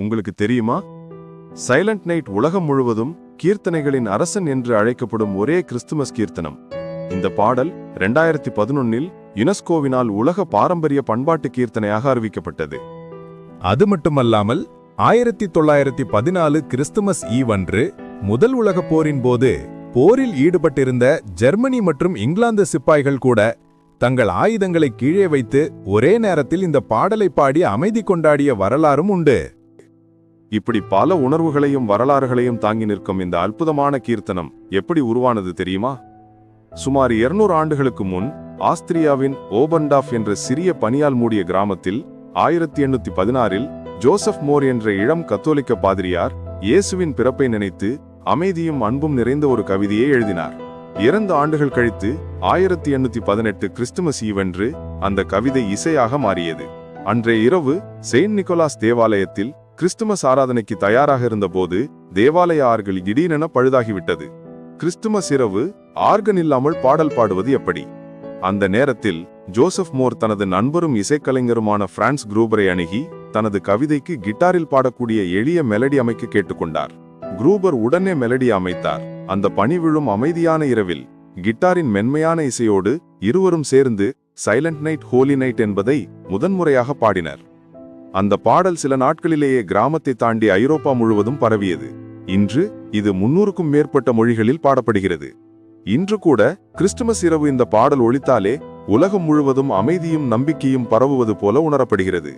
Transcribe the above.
உங்களுக்கு தெரியுமா? Silent night உலகம் முழுவதும் கீர்த்தனைகளின் அரசன் என்று அழைக்கப்படும் ஒரே கிறிஸ்துமஸ் கீர்த்தனம். இந்த பாடல் 2011இல் யுனெஸ்கோவினால் உலக பாரம்பரிய பண்பாட்டு கீர்த்தனையாக அறிவிக்கப்பட்டது. அது மட்டுமல்லாமல் 1914 கிறிஸ்துமஸ் ஈவ் அன்று முதல் உலகப் போரின் போது போரில் ஈடுபட்டிருந்த ஜெர்மனி மற்றும் இங்கிலாந்து சிப்பாய்கள் கூட தங்கள் ஆயுதங்களை கீழே வைத்து ஒரே நேரத்தில் இந்த பாடலை பாடி அமைதி கொண்டாடிய வரலாறும் உண்டு. இப்படி பல உணர்வுகளையும் வரலாறுகளையும் தாங்கி நிற்கும் இந்த அற்புதமான கீர்த்தனம் எப்படி உருவானது தெரியுமா? சுமார் 200 ஆண்டுகளுக்கு முன் ஆஸ்திரியாவின் ஓபர்ன்டாஃப் என்ற சிறிய பனியால் மூடிய கிராமத்தில் 1816இல் ஜோசப் மோர் என்ற இளம் கத்தோலிக்க பாதிரியார் இயேசுவின் பிறப்பை நினைத்து அமைதியும் அன்பும் நிறைந்த ஒரு கவிதையை எழுதினார். 2 ஆண்டுகள் கழித்து 1818 கிறிஸ்துமஸ் ஈவன்று அந்த கவிதை இசையாக மாறியது. அன்றைய இரவு செயின்ட் நிக்கோலாஸ் தேவாலயத்தில் கிறிஸ்துமஸ் ஆராதனைக்கு தயாராக இருந்தபோது தேவாலய ஆர்கள் திடீரென பழுதாகிவிட்டது. கிறிஸ்துமஸ் இரவு ஆர்கன் இல்லாமல் பாடல் பாடுவது எப்படி? அந்த நேரத்தில் ஜோசப் மோர் தனது நண்பரும் இசைக்கலைஞருமான பிரான்ஸ் குரூபரை அணுகி தனது கவிதைக்கு கிட்டாரில் பாடக்கூடிய எளிய மெலடி அமைக்க கேட்டுக்கொண்டார். குரூபர் உடனே மெலடி அமைத்தார். அந்த பனி விழும் அமைதியான இரவில் கிட்டாரின் மென்மையான இசையோடு இருவரும் சேர்ந்து சைலண்ட் நைட் ஹோலி நைட் என்பதை முதன்முறையாக பாடினர். அந்த பாடல் சில நாட்களிலேயே கிராமத்தை தாண்டி ஐரோப்பா முழுவதும் பரவியது. இன்று இது 300க்கும் மேற்பட்ட மொழிகளில் பாடப்படுகிறது. இன்று கூட கிறிஸ்துமஸ் இரவு இந்த பாடல் ஒலித்தாலே உலகம் முழுவதும் அமைதியும் நம்பிக்கையும் பரவுவது போல உணரப்படுகிறது.